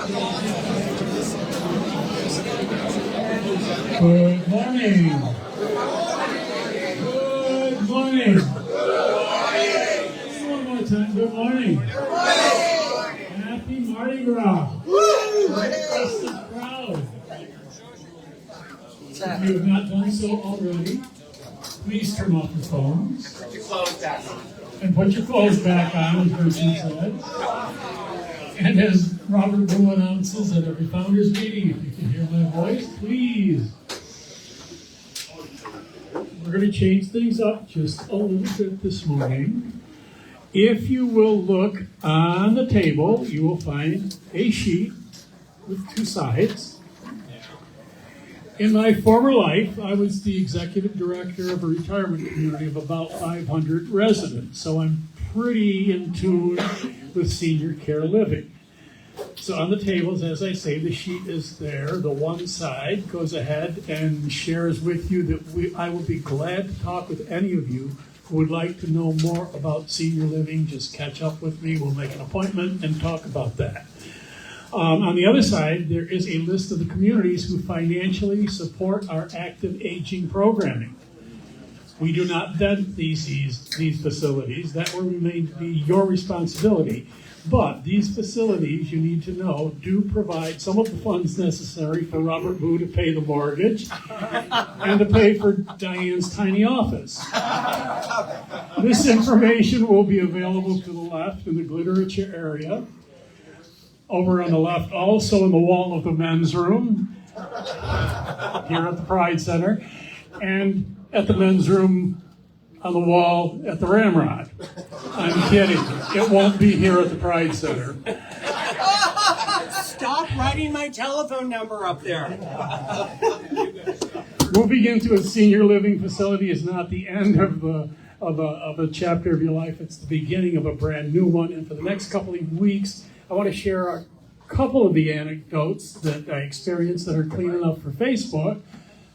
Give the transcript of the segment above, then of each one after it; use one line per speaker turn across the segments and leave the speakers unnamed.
Good morning. Good morning. One more time. Good morning. Happy Mardi Gras. Festive crowd. If you have not done so already, please turn off your phones.
Put your clothes back on.
And put your clothes back on, as Gertrude said. And as Robert Blue announces at every founders meeting, if you can hear my voice, please. We're going to change things up just a little bit this morning. If you will look on the table, you will find a sheet with two sides. In my former life, I was the executive director of a retirement community of about 500 residents, so I'm pretty in tune with senior care living. So on the tables, as I say, the sheet is there. The one side goes ahead and shares with you that I will be glad to talk with any of you who would like to know more about senior living. Just catch up with me. We'll make an appointment and talk about that. On the other side, there is a list of the communities who financially support our active aging programming. We do not vet these facilities. That will remain to be your responsibility. But these facilities, you need to know, do provide some of the funds necessary for Robert Boo to pay the mortgage and to pay for Diane's tiny office. This information will be available to the left in the literature area. Over on the left, also in the wall of the men's room, here at the Pride Center, and at the men's room on the wall at the Ramrod. I'm kidding. It won't be here at the Pride Center.
Stop writing my telephone number up there.
Moving into a senior living facility is not the end of a chapter of your life. It's the beginning of a brand new one. And for the next couple of weeks, I want to share a couple of the anecdotes that I experienced that are clean enough for Facebook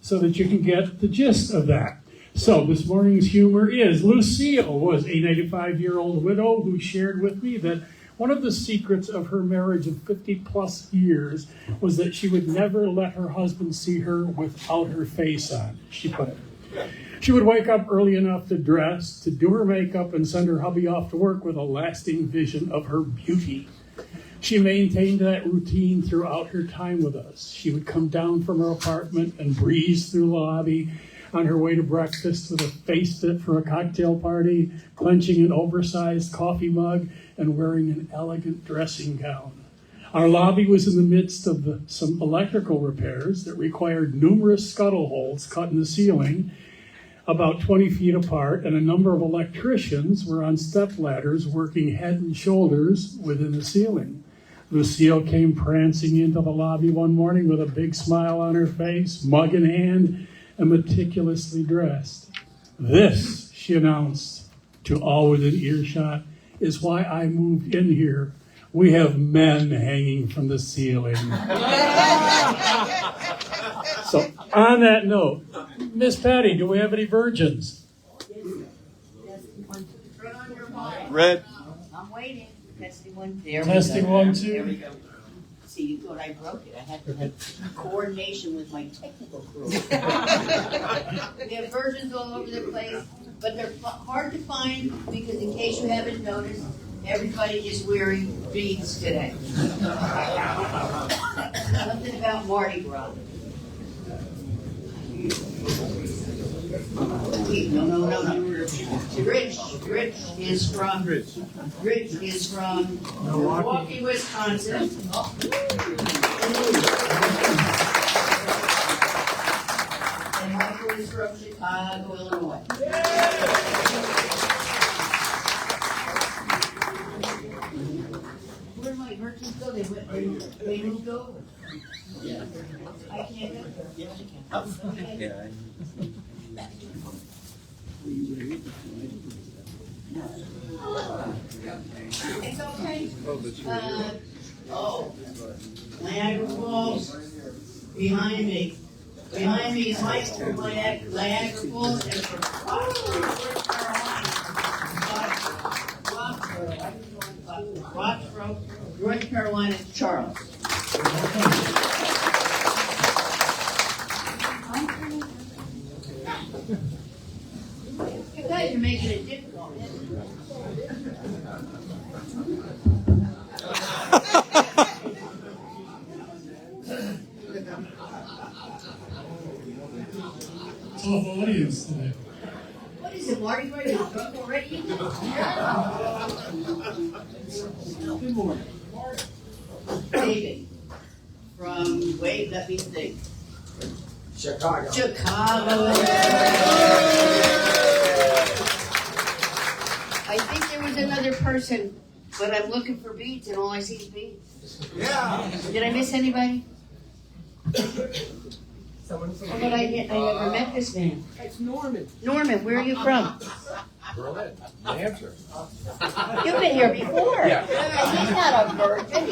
so that you can get the gist of that. So this morning's humor is Lucille was a 95-year-old widow who shared with me that one of the secrets of her marriage of 50 plus years was that she would never let her husband see her without her face on, she put it. She would wake up early enough to dress, to do her makeup, and send her hubby off to work with a lasting vision of her beauty. She maintained that routine throughout her time with us. She would come down from her apartment and breeze through the lobby on her way to breakfast with a face fit for a cocktail party, clenching an oversized coffee mug, and wearing an elegant dressing gown. Our lobby was in the midst of some electrical repairs that required numerous scuttle holes cut in the ceiling, about 20 feet apart, and a number of electricians were on step ladders working head and shoulders within the ceiling. Lucille came prancing into the lobby one morning with a big smile on her face, mug in hand, and meticulously dressed. "This," she announced to all within earshot, "is why I moved in here. We have men hanging from the ceiling." So, on that note, Miss Patty, do we have any virgins?
Red.
I'm waiting. Testing one. There
Testing
we go.
1, 2.
There we go. See, you thought I broke it. I had to have coordination with my technical crew. We have versions all over the place, but they're hard to find because, in case you haven't noticed, everybody is wearing beads today. Something about Mardi Gras. No. Rich is from Milwaukee, Wisconsin. And Michael is from Chicago, Illinois. Where did my merchants go? They moved over. Yeah. I can't go there. Yes, you can. Okay.
Yeah.
It's okay. Niagara Falls behind me. Behind me is Mike from Niagara Falls and from North Carolina, Charles. You guys are making it difficult.
Tough audience today.
What is it, Marty? Ready to drunk already? Good morning. David. From, wait, let me think.
Chicago.
Chicago. I think there was another person, but I'm looking for beats and all I see is beats.
Yeah.
Did I miss anybody? Oh, but I never met this man.
It's Norman.
Norman, where are you from?
Berlin. New Hampshire.
You've been here before.
Yeah.
He's not a virgin.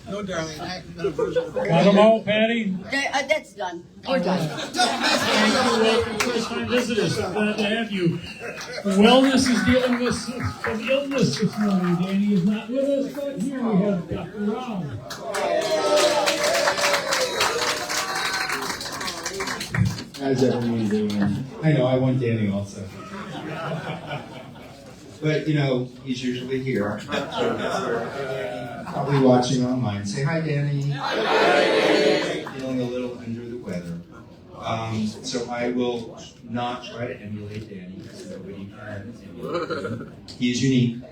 No, darling. I'm not a version of
Got them all, Patty?
That's done. We're done.
Welcome, first-time visitors. I'm glad to have you. Wellness is dealing with some illness this morning. Danny is not with us, but here we have Dr. Rob.
How's everyone doing? I know, I want Danny also. But, you know, he's usually here. Probably watching online. Say hi, Danny. Hi. Feeling a little under the weather. So I will not try to emulate Danny, because nobody can emulate him. He is unique.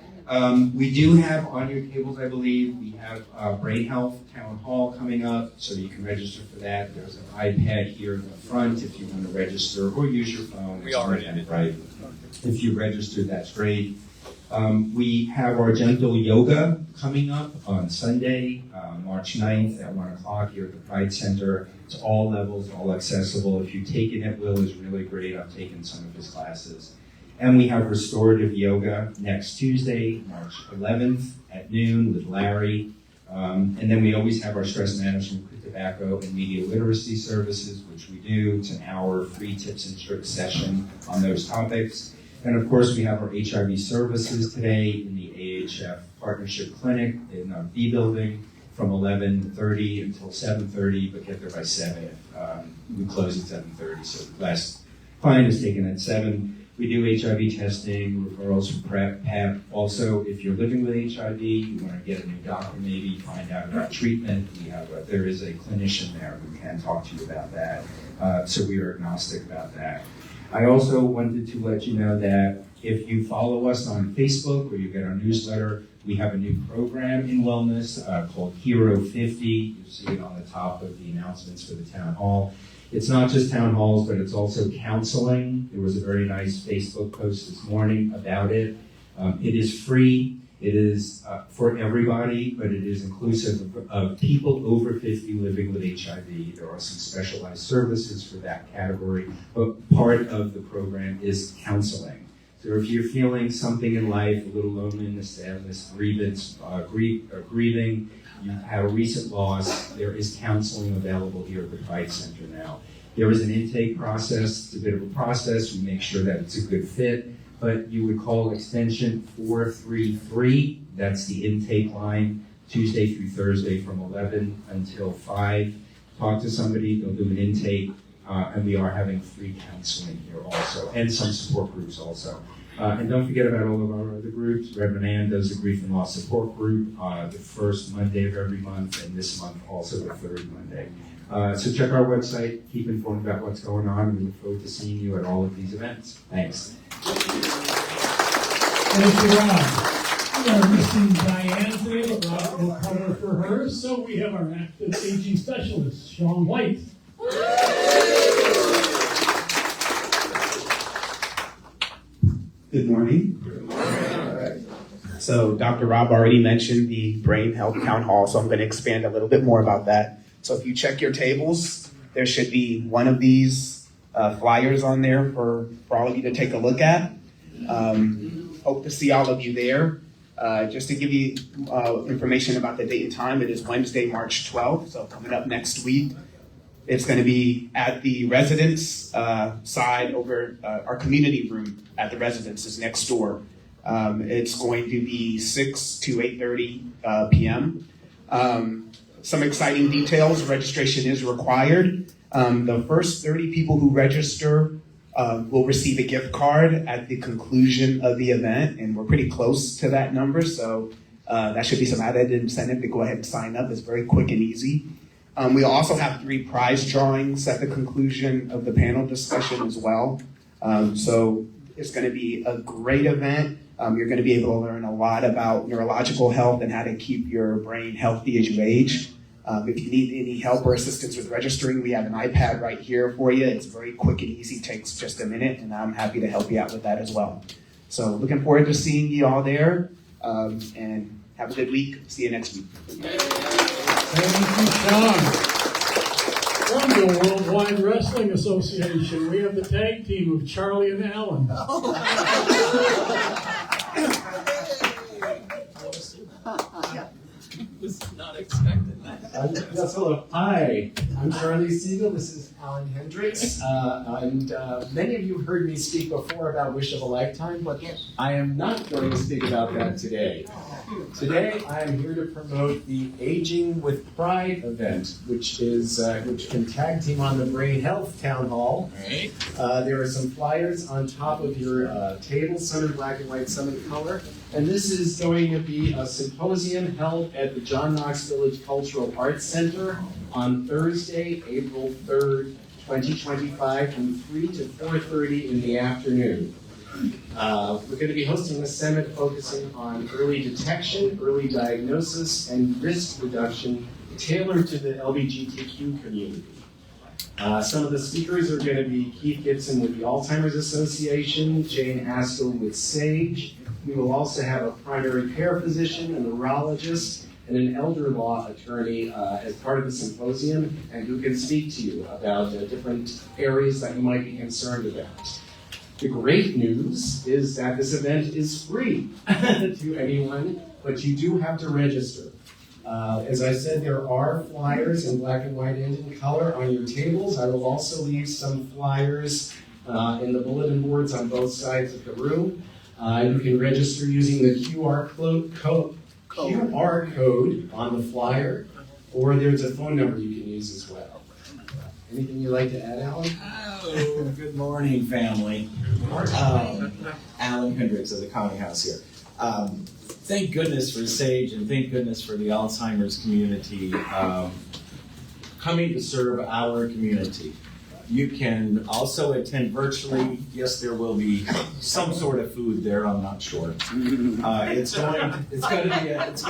We do have on your tables, I believe, we have Brain Health Town Hall coming up, so you can register for that. There's an iPad here in the front if you want to register, or use your phone.
We already did.
Right. If you register, that's great. We have our gentle yoga coming up on Sunday, March 9th at 1 o'clock here at the Pride Center. It's all levels, all accessible. If you've taken it, Will is really great. I've taken some of his classes. And we have restorative yoga next Tuesday, March 11th at noon with Larry. And then we always have our stress management, quit tobacco, and media literacy services, which we do. It's an hour free tips and tricks session on those topics. And of course, we have our HIV services today in the AHF Partnership Clinic in our B building from 11:30 until 7:30, but get there by 7. We close at 7:30, so the last client is taken at 7. We do HIV testing, referrals for PrEP. Also, if you're living with HIV, you want to get a new doctor, maybe find out about treatment. There is a clinician there who can talk to you about that. So we are agnostic about that. I also wanted to let you know that if you follow us on Facebook or you get our newsletter, we have a new program in wellness called Hero 50. You'll see it on the top of the announcements for the town hall. It's not just town halls, but it's also counseling. There was a very nice Facebook post this morning about it. It is free. It is for everybody, but it is inclusive of people over 50 living with HIV. There are some specialized services for that category, but part of the program is counseling. So if you're feeling something in life, a little loneliness, sadness, grievance, grieving, you've had a recent loss, there is counseling available here at the Pride Center now. There is an intake process. It's a bit of a process. We make sure that it's a good fit. But you would call extension 433. That's the intake line, Tuesday through Thursday from 11 until 5. Talk to somebody. They'll do an intake. And we are having free counseling here also, and some support groups also. And don't forget about all of our other groups. Reverend Ann does the Grief and Loss Support Group the first Monday of every month, and this month also the third Monday. So check our website, keep informed about what's going on, and we look forward to seeing you at all of these events. Thanks.
Thank you, Rob. We are missing Diane today, but Rob will cover for her. So we have our active aging specialist, Sean White.
Good morning. So Dr. Rob already mentioned the Brain Health Town Hall, so I'm going to expand a little bit more about that. So if you check your tables, there should be one of these flyers on there for all of you to take a look at. Hope to see all of you there. Just to give you information about the date and time, it is Wednesday, March 12th, so coming up next week. It's going to be at the residence side over our community room at the residence is next door. It's going to be 6 to 8:30 p.m. Some exciting details. Registration is required. The first 30 people who register will receive a gift card at the conclusion of the event, and we're pretty close to that number, so that should be some added incentive to go ahead and sign up. It's very quick and easy. We also have 3 prize drawings at the conclusion of the panel discussion as well. So it's going to be a great event. You're going to be able to learn a lot about neurological health and how to keep your brain healthy as you age. If you need any help or assistance with registering, we have an iPad right here for you. It's very quick and easy, takes just a minute, and I'm happy to help you out with that as well. So looking forward to seeing you all there, and have a good week. See you next week.
Thank you, Sean. From the Worldwide Wrestling Association, we have the tag team of Charlie and Alan.
Was not expecting that.
Yes, hello. Hi, I'm Charlie Siegel. This is Alan Hendricks. And many of you heard me speak before about Wish of a Lifetime, but I am not going to speak about that today. Today, I am here to promote the Aging with Pride event, which can tag team on the Brain Health Town Hall.
Right.
There are some flyers on top of your table, some in black and white, some in color. And this is going to be a symposium held at the John Knox Village Cultural Arts Center on Thursday, April 3rd, 2025, from 3 to 4:30 in the afternoon. We're going to be hosting a summit focusing on early detection, early diagnosis, and risk reduction tailored to the LGBTQ community. Some of the speakers are going to be Keith Gibson with the Alzheimer's Association, Jane Haskell with SAGE. We will also have a primary care physician, a neurologist, and an elder law attorney as part of the symposium, and who can speak to you about different areas that you might be concerned about. The great news is that this event is free to anyone, but you do have to register. As I said, there are flyers in black and white and in color on your tables. I will also leave some flyers in the bulletin boards on both sides of the room. You can register using the QR code on the flyer, or there's a phone number you can use as well. Anything you'd like to add, Alan?
Oh, good morning, family. Alan Hendricks of the County House here. Thank goodness for SAGE and thank goodness for the Alzheimer's community coming to serve our community. You can also attend virtually. Yes, there will be some sort of food there. I'm not sure. It's going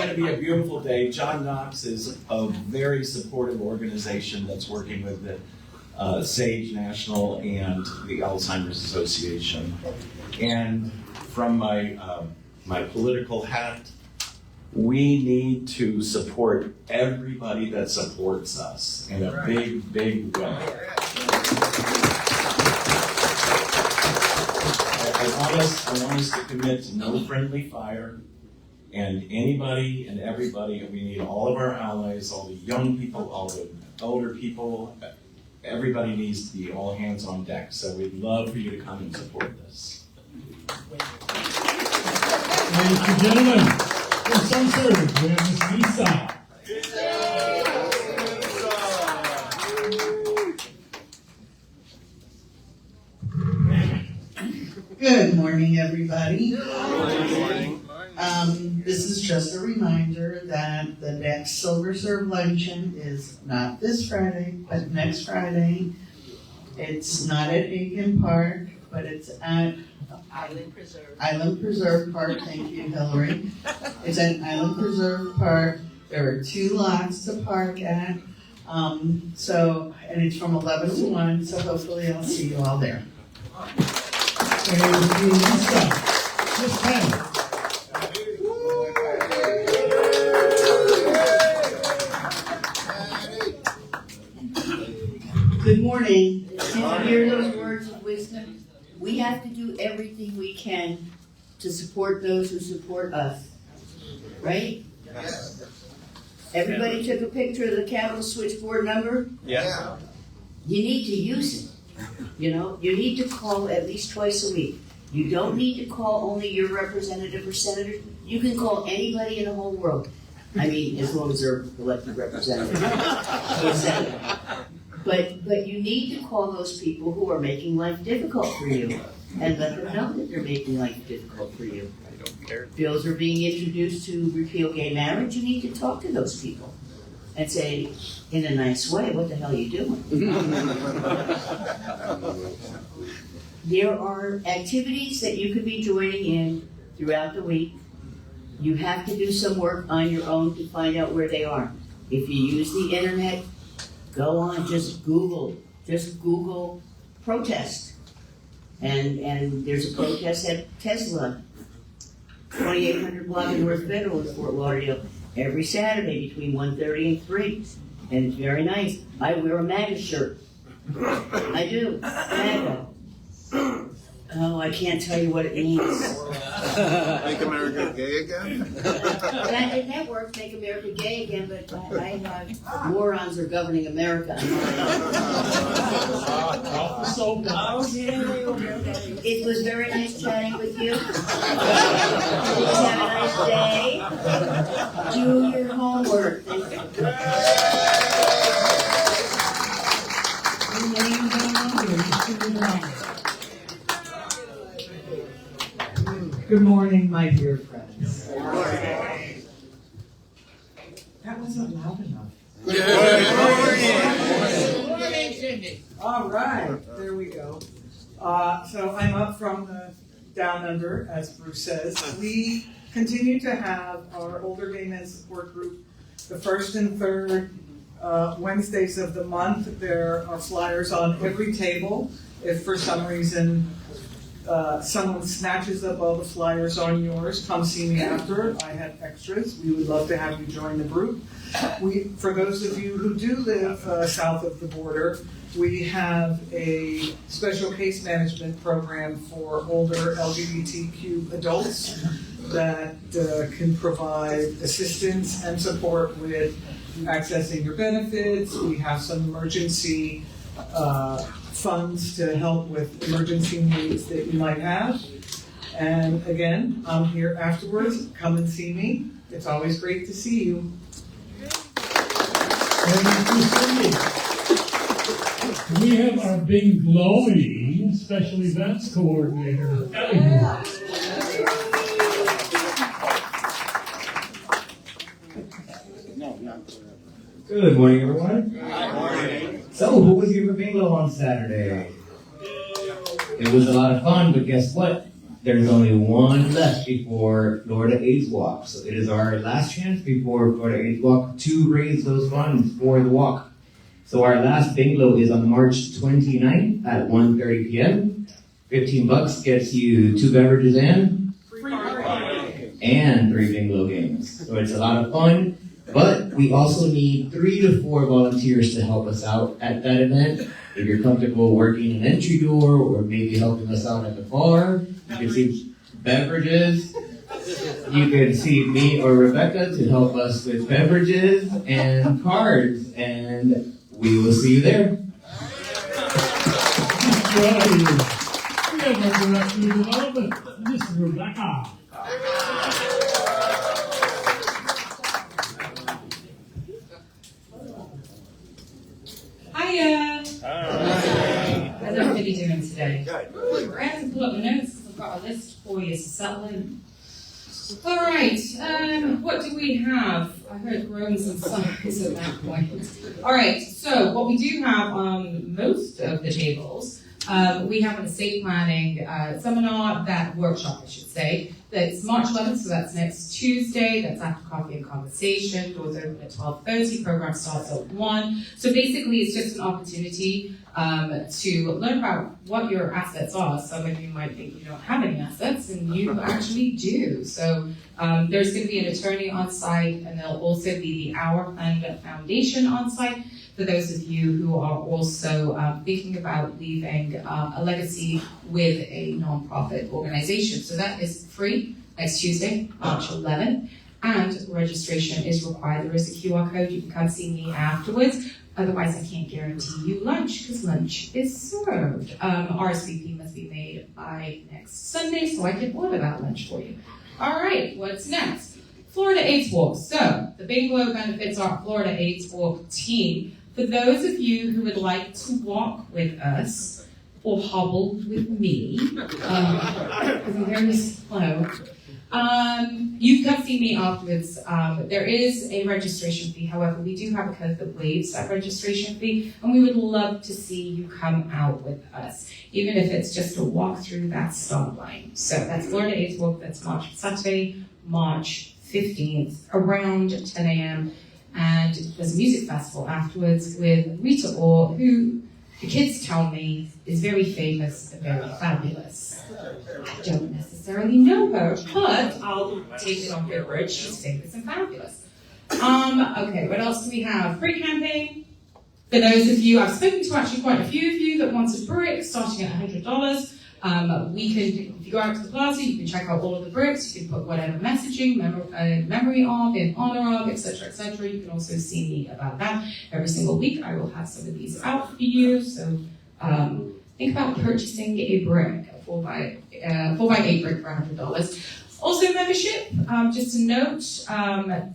to be a beautiful day. John Knox is a very supportive organization that's working with the SAGE National and the Alzheimer's Association. And from my political hat, we need to support everybody that supports us in a big, big way. I want us to commit to no friendly fire, and anybody and everybody, we need all of our allies, all the young people, all the older people, everybody needs to be all hands on deck. So we'd love for you to come and support this.
Ladies and gentlemen, for some service, we have Ms. Lisa.
Good morning, everybody.
Good morning.
This is just a reminder that the next Silver Serve Luncheon is not this Friday, but next Friday. It's not at Aiken Park, but it's at Island Preserve Park. Thank you, Hillary. It's at Island Preserve Park. There are 2 lots to park at. And it's from 11 to 1, so hopefully I'll see you all there.
Thank you, Lisa. Miss Penn.
Good morning. Did you hear those words of wisdom? We have to do everything we can to support those who support us. Right?
Yes.
Everybody took a picture of the Capitol switchboard number?
Yeah.
You need to use it. You know, you need to call at least twice a week. You don't need to call only your representative or senator. You can call anybody in the whole world. I mean, as long as they're elected representative or senator. But you need to call those people who are making life difficult for you and let them know that they're making life difficult for you. Bills are being introduced to repeal gay marriage. You need to talk to those people and say, in a nice way, what the hell are you doing? There are activities that you could be joining in throughout the week. You have to do some work on your own to find out where they are. If you use the internet, go on, just Google protest. And there's a protest at Tesla, 2800 block of North Federal in Fort Lauderdale, every Saturday between 1:30 and 3. And it's very nice. I wear a MAGA shirt. I do. MAGA. Oh, I can't tell you what it means.
Make America gay again?
That works, make America gay again, but morons are governing America. It was very nice chatting with you. Please have a nice day. Do your homework.
Good morning, my dear friends. That wasn't loud enough. All right, there we go. So I'm up from the down under, as Bruce says. We continue to have our older gay men support group the first and third Wednesdays of the month. There are flyers on every table. If for some reason someone snatches up all the flyers on yours, come see me after. I have extras. We would love to have you join the group. For those of you who do live south of the border, we have a special case management program for older LGBTQ adults that can provide assistance and support with accessing your benefits. We have some emergency funds to help with emergency needs that you might have. And again, I'm here afterwards. Come and see me. It's always great to see you.
We have our big glowing special events coordinator.
Good morning, everyone. Good morning. So, who was here for bingo on Saturday? It was a lot of fun, but guess what? There's only one left before Florida AIDS Walk. So it is our last chance before Florida AIDS Walk to raise those funds for the walk. So our last bingo is on March 29th at 1:30 p.m. $15 gets you 2 beverages and 3 bingo games. So it's a lot of fun. But we also need 3 to 4 volunteers to help us out at that event. If you're comfortable working an entry door or maybe helping us out at the bar, you can see beverages. You can see me or Rebecca to help us with beverages and cards. And we will see you there.
We have our Director of Development, Miss Rebecca.
Hiya! Hi! How's everybody doing today? Good. I have to pull up my notes because I've got a list for you to settle in. Alright, what do we have? I heard groans and sighs at that point. Alright, so what we do have on most of the tables, we have an estate planning seminar, workshop I should say. That's March 11th, so that's next Tuesday. That's after coffee and conversation. Doors open at 12:30. Program starts at 1. So basically, it's just an opportunity to learn about what your assets are. Some of you might think you don't have any assets, and you actually do. So there's going to be an attorney on site, and there'll also be the Our Plan Foundation on site for those of you who are also thinking about leaving a legacy with a nonprofit organization. So that is free next Tuesday, March 11th, and registration is required. There is a QR code. You can come see me afterwards. Otherwise, I can't guarantee you lunch because lunch is served. RSVP must be made by next Sunday so I can order that lunch for you. All right, what's next? Florida AIDS Walk. So, the Binglow benefits our Florida AIDS Walk team. For those of you who would like to walk with us or hobble with me, because I'm very slow, you can come see me afterwards. There is a registration fee. However, we do have a code that waives that registration fee, and we would love to see you come out with us, even if it's just to walk through that start line. So that's Florida AIDS Walk. That's Saturday, March 15th, around 10 a.m. And there's a music festival afterwards with Rita Orr, who the kids tell me is very famous and very fabulous. I don't necessarily know her, but I'll take it on her word. She's famous and fabulous. Okay, what else do we have? Pre-campaign. For those of you, I've spoken to actually quite a few of you that want a brick starting at $100. If you go out to the plaza, you can check out all of the bricks. You can put whatever messaging, memory of, in honor of, etc., etc. You can also see me about that. Every single week, I will have some of these out for you. So think about purchasing a brick, a 4x8 brick for $100. Also membership, just a note,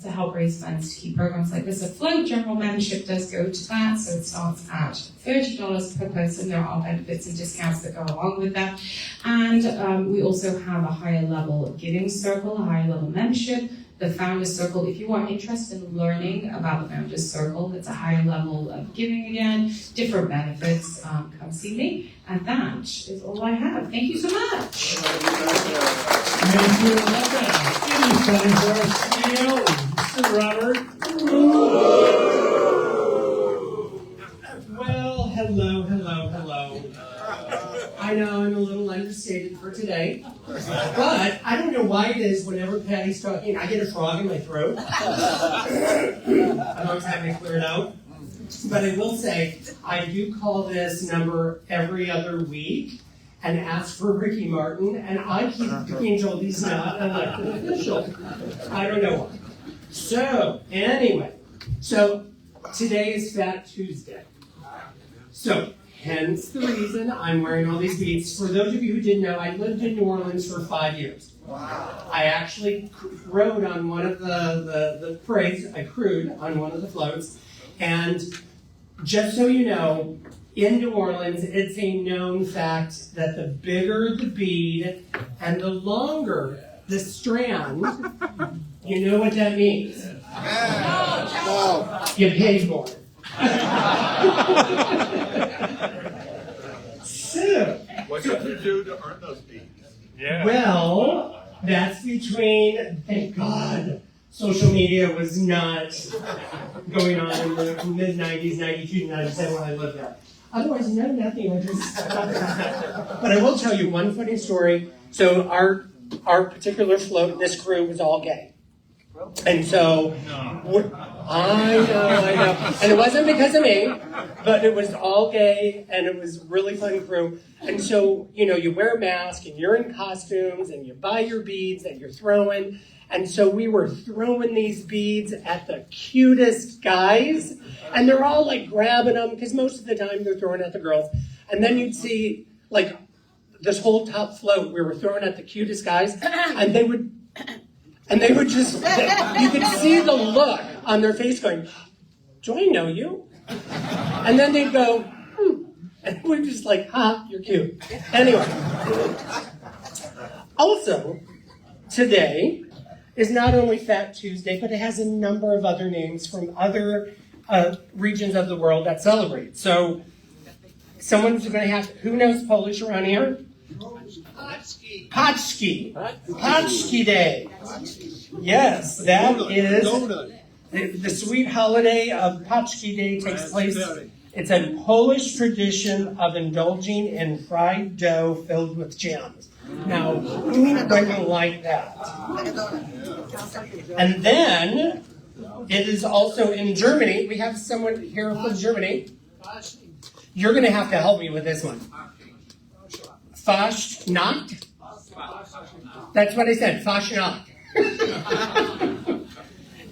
to help raise funds to keep programs like this afloat. General membership does go to that, so it starts at $30 per person. There are benefits and discounts that go along with that. And we also have a higher level giving circle, a higher level membership. The Founders Circle, if you are interested in learning about the Founders Circle, it's a higher level of giving again, different benefits, come see me. And that is all I have. Thank you so much.
Thank you. It is time for our CEO, Mr. Robert.
Well, hello. I know I'm a little understated for today, but I don't know why it is whenever Patty's talking, I get a frog in my throat. I always have to clear it out. But I will say, I do call this number every other week and ask for Ricky Martin, and I keep being told he's not an elected official. I don't know why. So, anyway, today is Fat Tuesday. So, hence the reason I'm wearing all these beads. For those of you who didn't know, I lived in New Orleans for 5 years. Wow. I actually rode on one of the parades. I crewed on one of the floats. And just so you know, in New Orleans, it's a known fact that the bigger the bead and the longer the strand, you know what that means? No. You paid more. So,
What did you do to earn those beads?
Yeah. Well, that's between, thank God, social media was not going on in the mid-90s, 92 to 97 when I lived there. Otherwise, no, nothing. But I will tell you one funny story. So our particular float, this crew was all gay. And so, I know. And it wasn't because of me, but it was all gay, and it was really fun crew. And so, you wear a mask, and you're in costumes, and you buy your beads, and you're throwing. And so we were throwing these beads at the cutest guys, and they're all like grabbing them, because most of the time they're throwing at the girls. And then you'd see, like, this whole top float, we were throwing at the cutest guys, and they would just, you could see the look on their face going, do I know you? And then they'd go, and we're just like, you're cute. Anyway. Also, today is not only Fat Tuesday, but it has a number of other names from other regions of the world that celebrate. So, someone's going to have, who knows Polish around here? Paczki. Paczki Day. Yes, that is the sweet holiday of Paczki Day takes place. It's a Polish tradition of indulging in fried dough filled with jam. Now, who wouldn't like that? And then, it is also in Germany. We have someone here from Germany. You're going to have to help me with this one. Fastnacht? That's what I said, Fastnacht.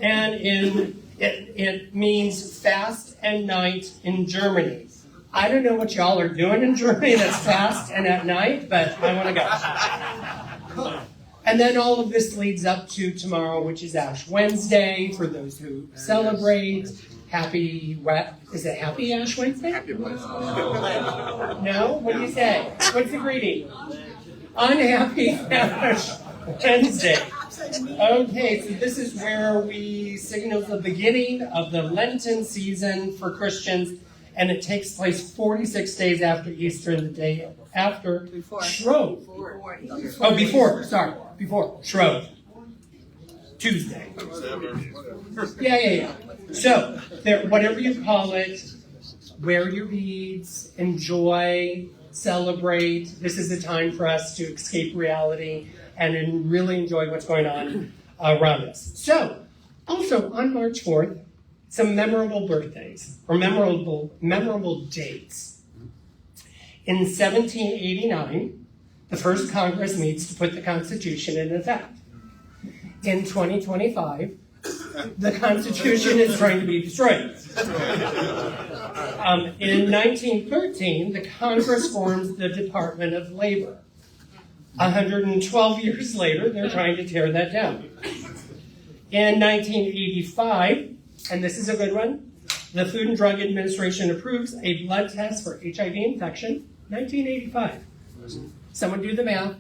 And it means fast and night in Germany. I don't know what y'all are doing in Germany that's fast and at night, but I want to go. And then all of this leads up to tomorrow, which is Ash Wednesday, for those who celebrate. Is it Happy Ash Wednesday? Happy Wednesday. No? What do you say? What's the greeting? Unhappy Ash Wednesday. Okay, so this is where we signal the beginning of the Lenten season for Christians, and it takes place 46 days after Easter and the day after Shrove. Before Shrove. Tuesday. Yeah. So, whatever you call it, wear your beads, enjoy, celebrate. This is a time for us to escape reality and really enjoy what's going on around us. So, also on March 4th, some memorable birthdays, or memorable dates. In 1789, the first Congress meets to put the Constitution in effect. In 2025, the Constitution is trying to be destroyed. In 1913, the Congress forms the Department of Labor. 112 years later, they're trying to tear that down. In 1985, and this is a good one, the Food and Drug Administration approves a blood test for HIV infection. 1985. Someone do the math.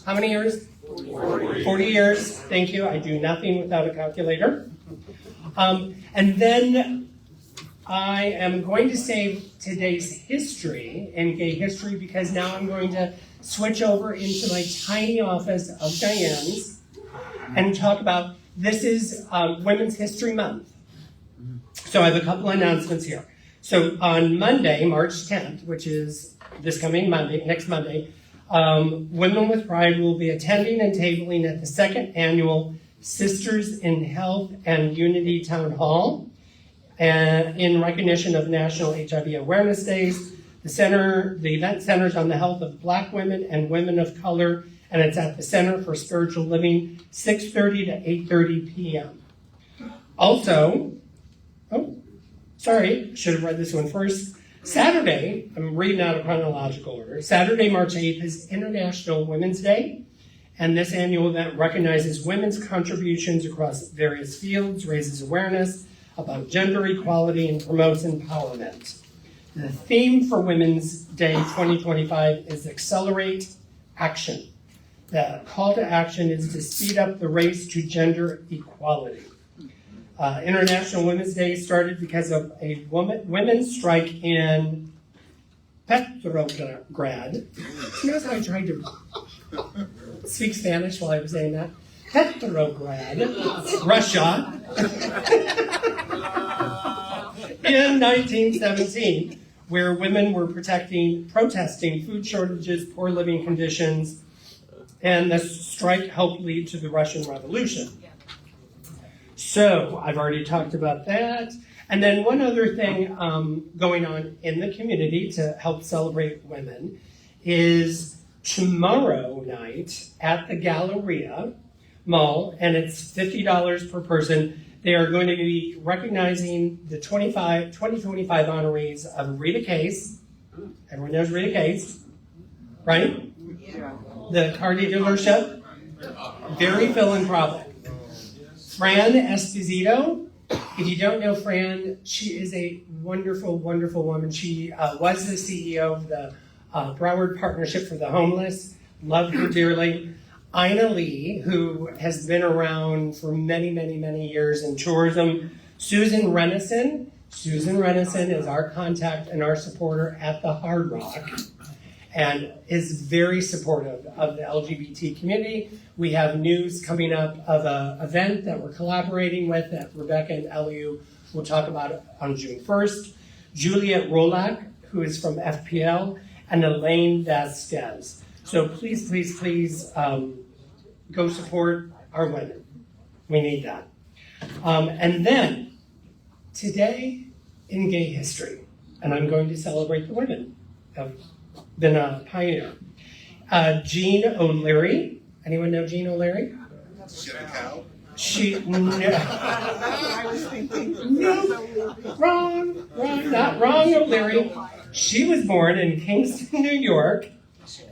How many years? 40 years. Thank you. I do nothing without a calculator. And then I am going to save today's history and gay history because now I'm going to switch over into my tiny office of Diane's and talk about, this is Women's History Month. So I have a couple announcements here. So on Monday, March 10th, which is this coming Monday, next Monday, Women with Pride will be attending and tabling at the second annual Sisters in Health and Unity Town Hall in recognition of National HIV Awareness Days. The event centers on the health of Black women and women of color, and it's at the Center for Spiritual Living, 6:30 to 8:30 p.m. Also, should have read this one first. Saturday, I'm reading out of chronological order. Saturday, March 8th is International Women's Day, and this annual event recognizes women's contributions across various fields, raises awareness about gender equality, and promotes empowerment. The theme for Women's Day 2025 is Accelerate Action. The call to action is to speed up the race to gender equality. International Women's Day started because of a women's strike in Petrograd. Notice how I tried to speak Spanish while I was saying that? Petrograd, Russia, in 1917, where women were protesting food shortages, poor living conditions, and the strike helped lead to the Russian Revolution. So I've already talked about that. And then one other thing going on in the community to help celebrate women is tomorrow night at the Galleria Mall, and it's $50 per person. They are going to be recognizing the 2025 honorees of Rita Case. Everyone knows Rita Case, right? Yeah. The car dealership, very philanthropic. Fran Esposito. If you don't know Fran, she is a wonderful, wonderful woman. She was the CEO of the Broward Partnership for the Homeless. Love her dearly. Ina Lee, who has been around for many, many, many years in tourism. Susan Renison. Susan Renison is our contact and our supporter at the Hard Rock and is very supportive of the LGBT community. We have news coming up of an event that we're collaborating with that Rebecca and Eliu will talk about on June 1st. Juliet Rolak, who is from FPL, and Elaine Vasquez. So please, please, please go support our women. We need that. And then, today in gay history, and I'm going to celebrate the women who have been a pioneer. Jean O'Leary. Anyone know Jean O'Leary? Not wrong, O'Leary. She was born in Kingston, New York,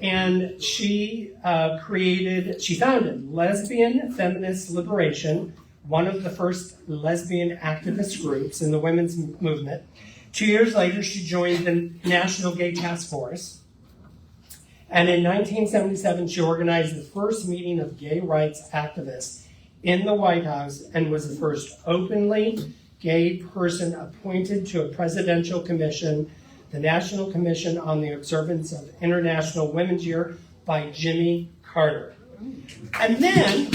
and she founded Lesbian Feminist Liberation, one of the first lesbian activist groups in the women's movement. 2 years later, she joined the National Gay Task Force. And in 1977, she organized the first meeting of gay rights activists in the White House and was the first openly gay person appointed to a presidential commission, the National Commission on the Observance of International Women's Year by Jimmy Carter. And then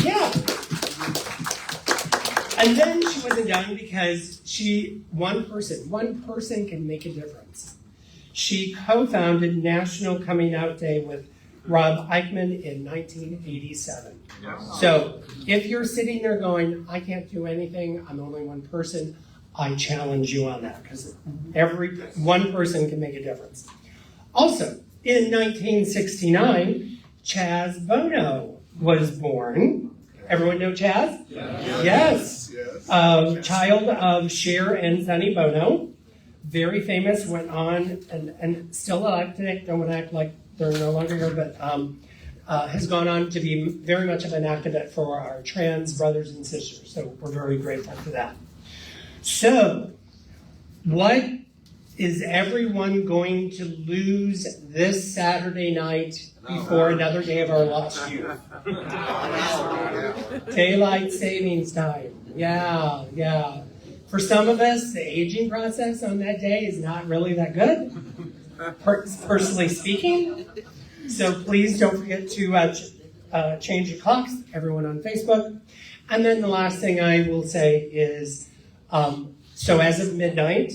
she wasn't done because one person can make a difference. She co-founded National Coming Out Day with Rob Eichmann in 1987. So if you're sitting there going, I can't do anything, I'm only one person, I challenge you on that because one person can make a difference. Also, in 1969, Chaz Bono was born. Everyone know Chaz? Yes. Child of Cher and Sonny Bono. Very famous, went on and still elected, don't want to act like they're no longer here, but has gone on to be very much of an advocate for our trans brothers and sisters. So we're very grateful for that. So, what is everyone going to lose this Saturday night before another day of our lost youth? Daylight savings time. Yeah. For some of us, the aging process on that day is not really that good, personally speaking. So please don't forget to change your clocks, everyone on Facebook. And then the last thing I will say is, so as of midnight,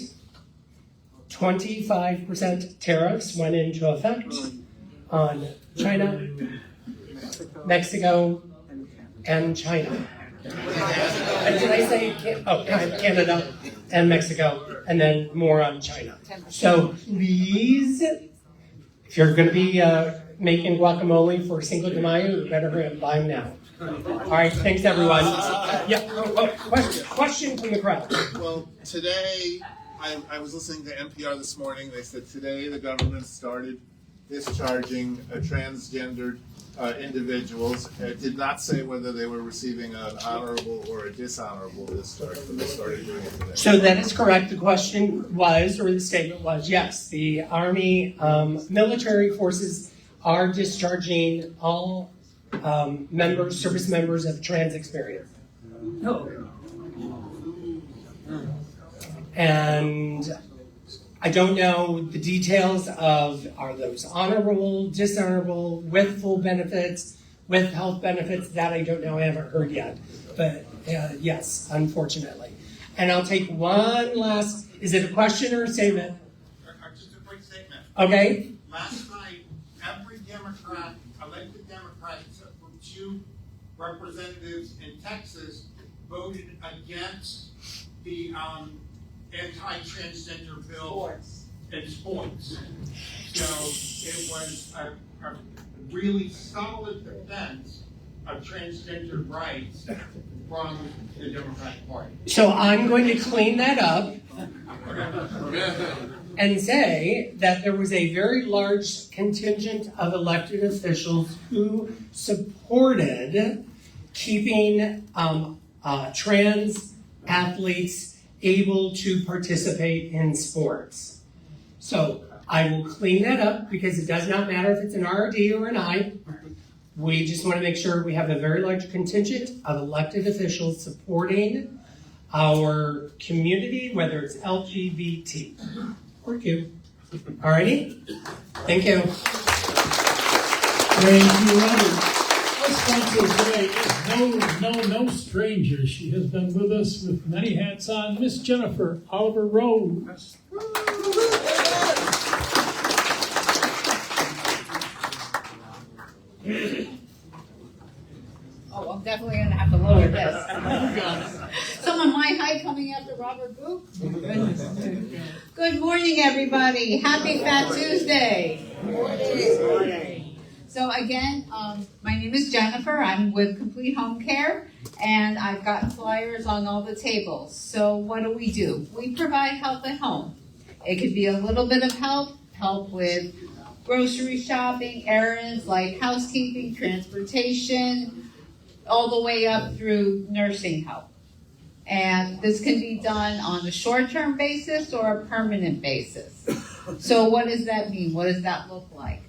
25% tariffs went into effect on China, Mexico, and China. Did I say Canada and Mexico, and then more on China? So please, if you're going to be making guacamole for Cinco de Mayo, you better hurry up and buy them now. All right, thanks everyone. Question from the crowd.
Well, today, I was listening to NPR this morning. They said today the government started discharging transgendered individuals. It did not say whether they were receiving an honorable or a dishonorable discharge, but they started doing it today.
So that is correct. The question was, or the statement was, yes, the Army military forces are discharging all service members of trans experience. And I don't know the details of, are those honorable, dishonorable, with full benefits, with health benefits? That I don't know, I haven't heard yet. But yes, unfortunately. And I'll take one last, is it a question or a statement?
Just a quick statement.
Okay.
Last night, every Democrat, elected Democrat, except for 2 representatives in Texas, voted against the anti-transgender bill in sports. So it was a really solid defense of transgender rights from the Democratic Party.
So I'm going to clean that up and say that there was a very large contingent of elected officials who supported keeping trans athletes able to participate in sports. So I will clean that up because it does not matter if it's an RD or an I. We just want to make sure we have a very large contingent of elected officials supporting our community, whether it's LGBT or Q. Alrighty? Thank you.
Thank you, Robert. Our sponsor today is no stranger. She has been with us with many hats on, Miss Jennifer Oliver Rose.
Oh, I'm definitely going to have to lower this. Someone my height coming after Robert Booth? Good morning, everybody. Happy Fat Tuesday. Morning. So again, my name is Jennifer. I'm with Complete Home Care, And I've got flyers on all the tables. So what do? We provide help at home. It could be a little bit of help with grocery shopping, errands like housekeeping, transportation, all the way up through nursing help. And this can be done on a short-term basis or a permanent basis. So what does that mean? What does that look like?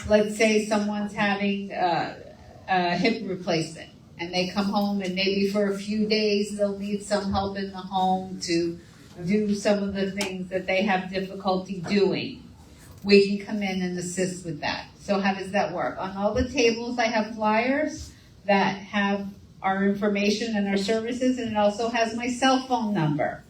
Let's say someone's having a hip replacement and they come home and maybe for a few days they'll need some help in the home to do some of the things that they have difficulty doing. We can come in and assist with that. So how does that work? On all the tables I have flyers that have our information and our services, and it also has my cell phone number.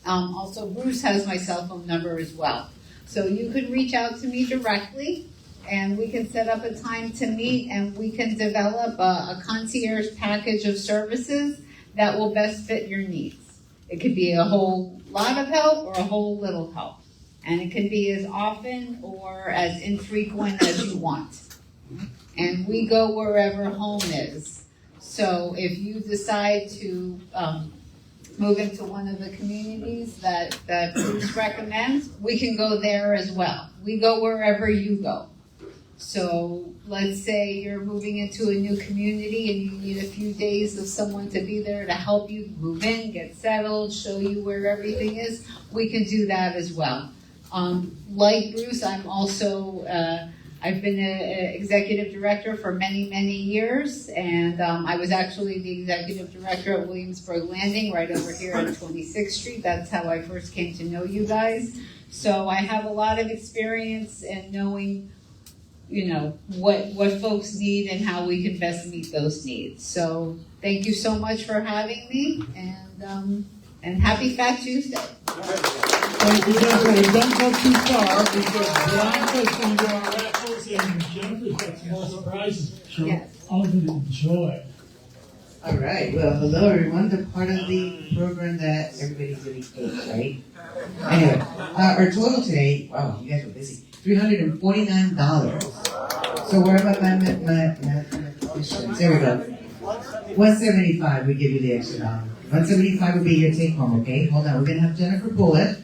Also Bruce has my cell phone number as well. So you can reach out to me directly and we can set up a time to meet and we can develop a concierge package of services that will best fit your needs. It could be a whole lot of help or a whole little help. And it can be as often or as infrequent as you want. And we go wherever home is. So if you decide to move into one of the communities that Bruce recommends, we can go there as well. We go wherever you go. So let's say you're moving into a new community and you need a few days of someone to be there to help you move in, get settled, show you where everything is. We can do that as well. Like Bruce, I'm also, I've been an executive director for many, many years, and I was actually the executive director at Williamsburg Landing right over here on 26th Street. That's how I first came to know you guys. So I have a lot of experience in knowing, you know, what folks need and how we can best meet those needs. So thank you so much for having me, and happy Fat Tuesday.
Thank you, Jennifer. We don't go too far because Blanca's going to do our raffles and Jennifer's got some more surprises. Sure.
Yes.
All of it enjoy.
All right, well, hello everyone. The part of the program that everybody's getting paid, right? Anyway, our total today, wow, you guys are busy, $349. So where are my mathematicians? There we go. $175, we give you the extra dollar. $175 would be your take home, okay? Hold on, we're gonna have Jennifer pull it.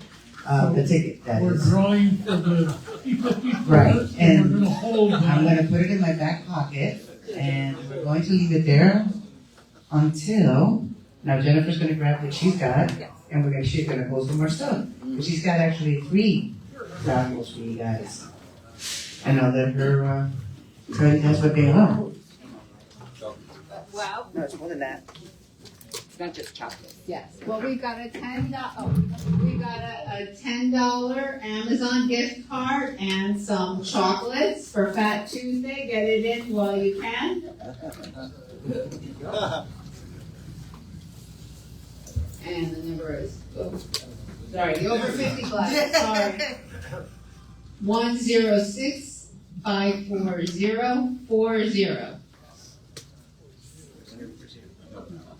The ticket, that
We're
is.
drawing for the 50/50
Right,
we're
and
going to hold
I'm
that.
gonna put it in my back pocket, and we're going to leave it there until, now Jennifer's gonna grab what she's got, and she's gonna pull some more stuff. But she's got actually 3 raffles for you guys. And I'll let her, tell you guys what they are.
Wow.
No, it's more than that.
It's not just chocolate. Yes. Well, we got a $10 Amazon gift card and some chocolates for Fat Tuesday. Get it in while you can. And the number is, sorry, the over 50 class. Sorry. 106-540-40.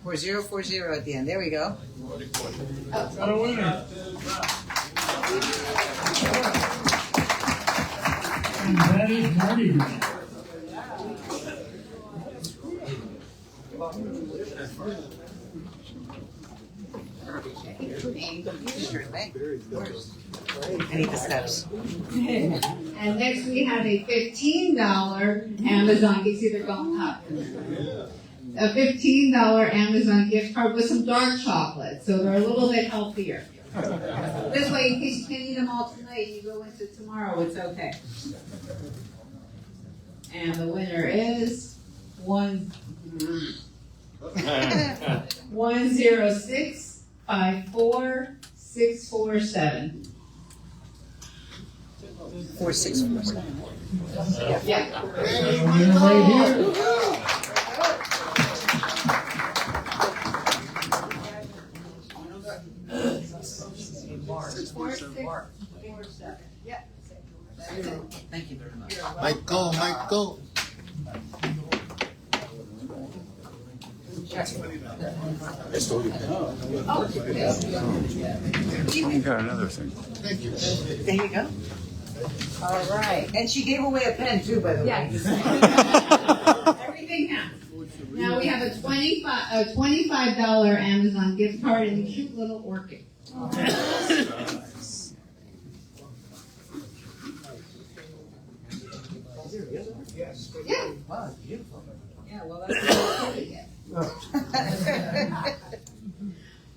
4040 at the end. There we go.
Got a winner. And that is Marty.
I need the steps.
And next we have a $15 Amazon, you see they're going up. A $15 Amazon gift card with some dark chocolate, so they're a little bit healthier. This way, in case you can't eat them all tonight, you go into tomorrow, it's okay. And the winner is 106-54647.
4647.
Yeah.
Winner right here.
Yeah.
Thank you very much.
Michael.
Got another thing.
Thank you.
There you go.
All right.
And she gave away a pen too, by the way.
Yes. Everything counts.
Now we have a $25 Amazon gift card and a cute little orchid. Yeah.
Wow, beautiful.
Yeah, well, that's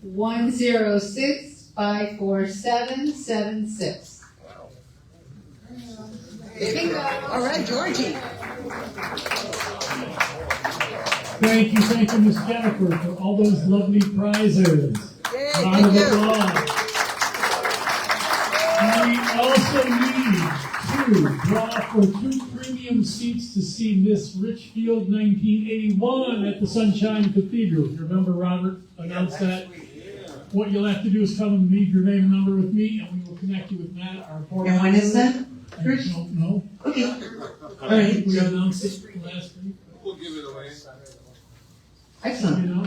106-547-76. Bingo.
All right, Georgie.
Thank you, Miss Jennifer, for all those lovely prizes. Round of applause. We also need to draw for 2 premium seats to see Miss Richfield 1981 at the Sunshine Cathedral. You remember Robert announced that? What you'll have to do is come and leave your name and number with me, and we will connect you with Matt, our board.
And when is that?
I don't know.
Okay.
All right. We announced it last week.
We'll give it away.
Excellent.
You know?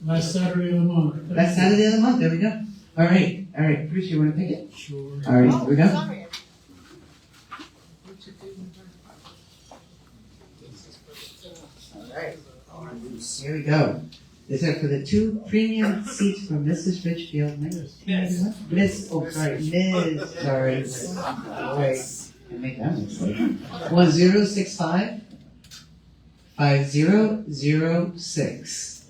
Last Saturday of the month.
Last Saturday of the month, there we go. All right, Bruce, you want to pick it?
Sure.
All right, here we go. All right, here we go. These are for the 2 premium seats for Mrs. Richfield. Miss, sorry. Wait, I make that mistake. 1065 5006.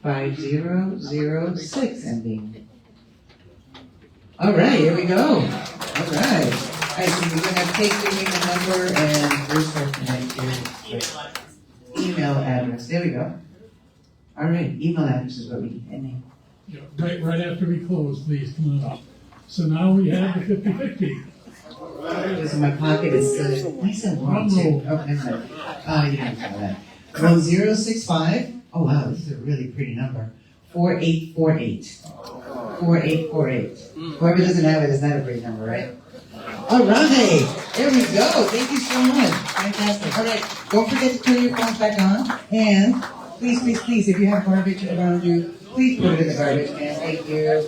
5006 ending. All right, here we go. All right. All right, so we're going to take your name and number and Bruce will connect you with email address. There we go. All right, email address is what we need. And name.
Yeah, right after we close, please, come on up. So now we have the 50-50.
This in my pocket is I said wrong too. Oh, never mind. Oh, you didn't tell that. 1065. Oh wow, this is a really pretty number. 4848. 4848. Whoever doesn't have it is not a great number, right? All right, there we go. Thank you so much. Fantastic. All right, don't forget to turn your phones back on. And please, if you have garbage around you, please put it in the garbage can. Thank you.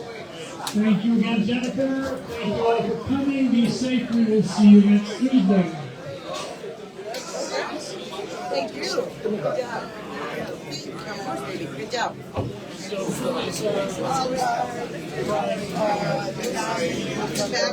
Thank you again, Jennifer. Thank you all for coming. Be safe. We will see you next Tuesday.
Thank you. Good job. Good job.